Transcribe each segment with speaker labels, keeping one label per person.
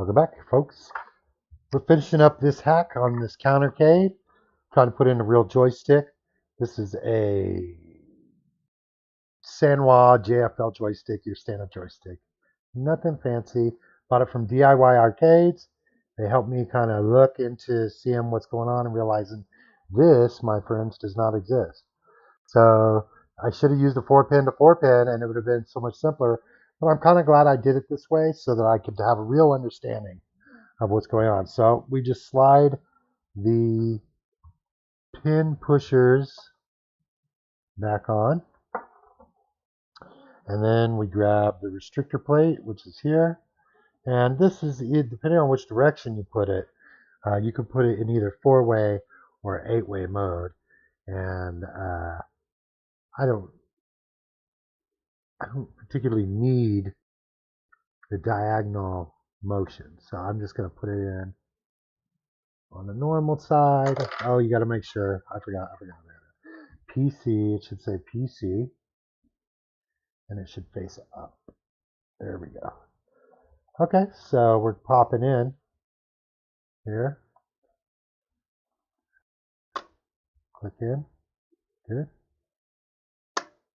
Speaker 1: Welcome back, folks. We're finishing up this hack on this Counter-Cade. Trying to put in a real joystick. This is a Sanwa JFL joystick, your standard joystick. Nothing fancy. Bought it from DIY Arcades. They helped me kind of look into seeing what's going on and realizing this, my friends, does not exist. So I should have used a 4-pin to 4-pin and it would have been so much simpler. But I'm kind of glad I did it this way so that I could have a real understanding of what's going on. So we just slide the pin pushers back on. And then we grab the restrictor plate, which is here. And this is, depending on which direction you put it, you can put it in either 4-way or 8-way mode. And I don't particularly need the diagonal motion. So I'm just going to put it in on the normal side. Oh, you got to make sure. I forgot. PC, it should say PC. And it should face up. There we go. Okay, so we're popping in here. Click in. Good.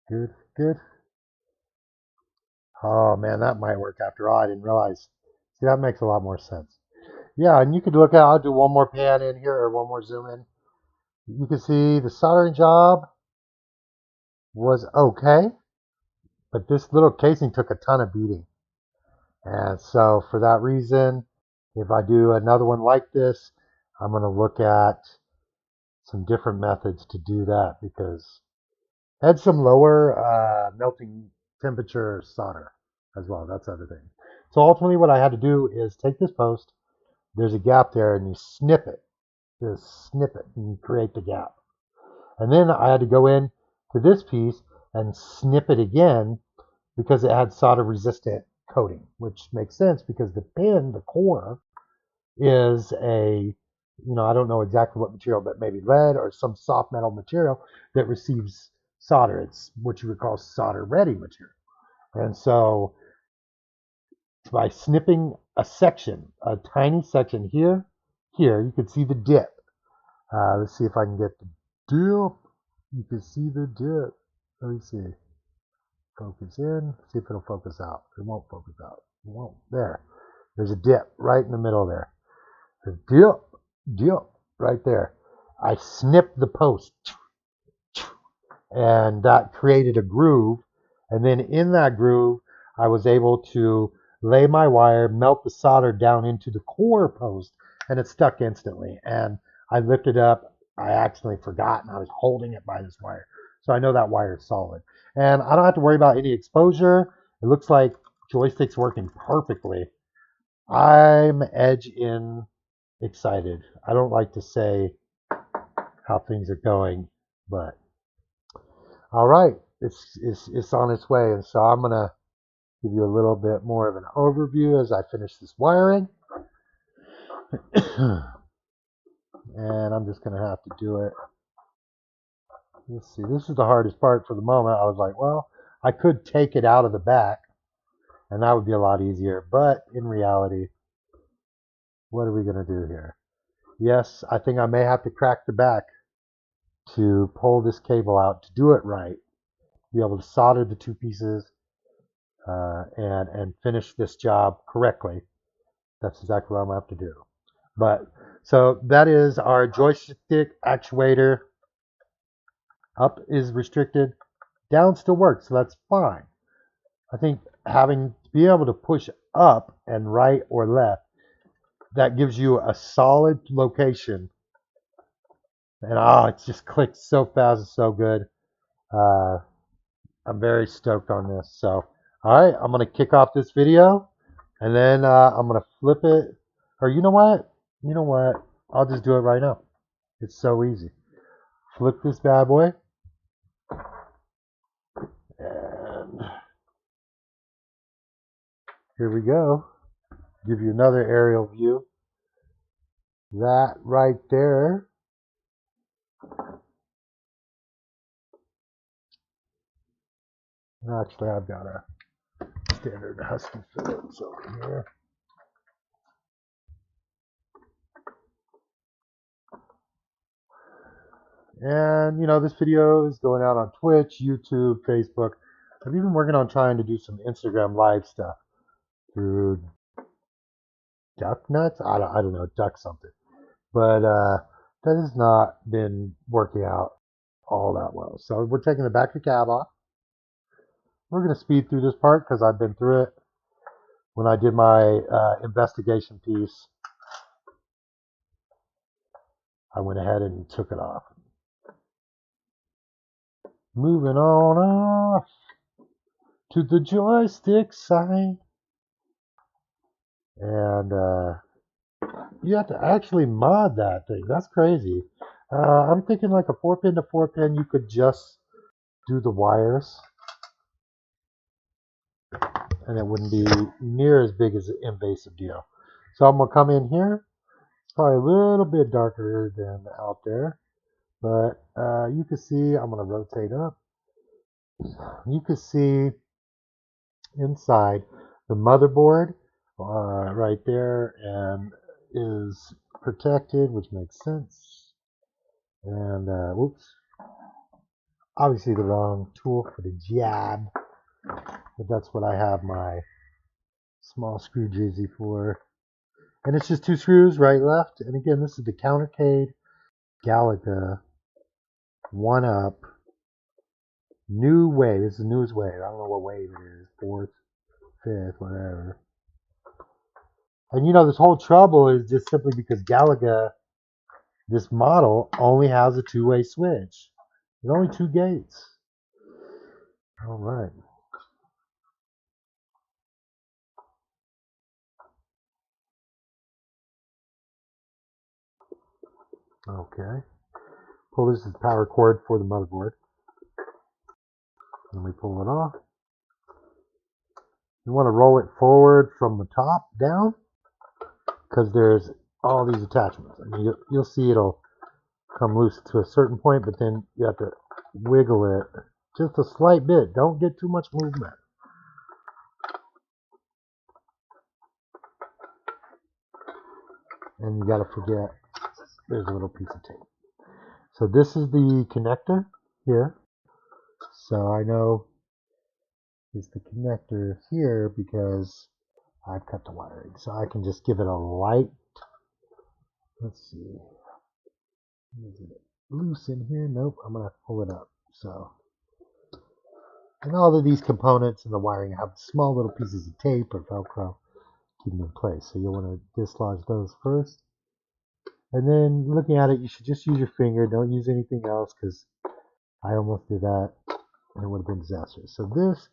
Speaker 1: Good, good. Oh man, that might work after all. I didn't realize. See, that makes a lot more sense. Yeah, and you could look at, I'll do one more pan in here or one more zoom in. You can see the soldering job was okay, but this little casing took a ton of beating. And so for that reason, if I do another one like this, I'm going to look at some different methods to do that because I had some lower melting temperature solder as well. That's the other thing. So ultimately what I had to do is take this post, there's a gap there, and you snip it. Just snip it and create the gap. And then I had to go in to this piece and snip it again because it had solder resistant coating, which makes sense because the pin, the core, is a, I don't know exactly what material, but maybe lead or some soft metal material that receives solder. It's what you would call solder ready material. And so by snipping a section, a tiny section here, you can see the dip. Let's see if I can get the dip. You can see the dip. Let me see. Focus in. See if it'll focus out. It won't focus out. It won't. There. There's a dip right in the middle there. The dip right there. I snipped the post. And that created a groove. And then in that groove, I was able to lay my wire, melt the solder down into the core post, and it stuck instantly. And I lifted up. I accidentally forgot, and I was holding it by this wire. So I know that wire is solid. And I don't have to worry about any exposure. It looks like joystick's working perfectly. I'm edge in excited. I don't like to say how things are going, but all right, it's on its way. And so I'm going to give you a little bit more of an overview as I finish this wiring. And I'm just going to have to do it. Let's see, this is the hardest part for the moment. I was like, well, I could take it out of the back, and that would be a lot easier. But in reality, what are we going to do here? Yes, I think I may have to crack the back to pull this cable out to do it right, be able to solder the two pieces and finish this job correctly. That's exactly what I'm going to have to do. But so that is our joystick actuator. Up is restricted, down still works, so that's fine. I think having to be able to push up and right or left, that gives you a solid location. And it just clicks so fast, it's so good. I'm very stoked on this. So, all right, I'm gonna kick off this video, and then I'm gonna flip it. Or you know what? I'll just do it right now. It's so easy. Flip this bad boy. And here we go. Give you another aerial view. That right there. Actually, I've got a standard Husky Phillips over here. And, this video is going out on Twitch, YouTube, Facebook. I've even working on trying to do some Instagram live stuff through Duck Nuts. I don't know, Duck something. But that has not been working out all that well. So we're taking the back of the cab off. We're going to speed through this part because I've been through it when I did my investigation piece. I went ahead and took it off. Moving on off to the joystick side. And you have to actually mod that thing. That's crazy. I'm thinking like a 4-pin to 4-pin, you could just do the wires. And it wouldn't be near as big as an invasive deal. So I'm going to come in here. It's probably a little bit darker than out there. But you can see, I'm going to rotate up. You can see inside the motherboard right there and is protected, which makes sense. And whoops, obviously the wrong tool for the job, but that's what I have my small screw jizzy for. And it's just 2 screws, right, left. And again, this is the Counter-Cade Galaga 1-up new wave. This is the newest wave. I don't know what wave it is, 4th, 5th, whatever. And this whole trouble is just simply because Galaga, this model, only has a 2-way switch. There's only 2 gates. All right. Okay. Pull this is the power cord for the motherboard. And we pull it off. You want to roll it forward from the top down because there's all these attachments. I mean, you'll see it'll come loose to a certain point, but then you have to wiggle it just a slight bit. Don't get too much movement. And you got to forget there's a little piece of tape. So this is the connector here. So I know it's the connector here because I've cut the wiring. So I can just give it a light. Let's see. Is it loose in here? Nope. I'm going to pull it up. So, and all of these components and the wiring have small little pieces of tape or Velcro keeping them in place. So you'll want to dislodge those first. And then looking at it, you should just use your finger. Don't use anything else because I almost did that and it would have been disastrous. So this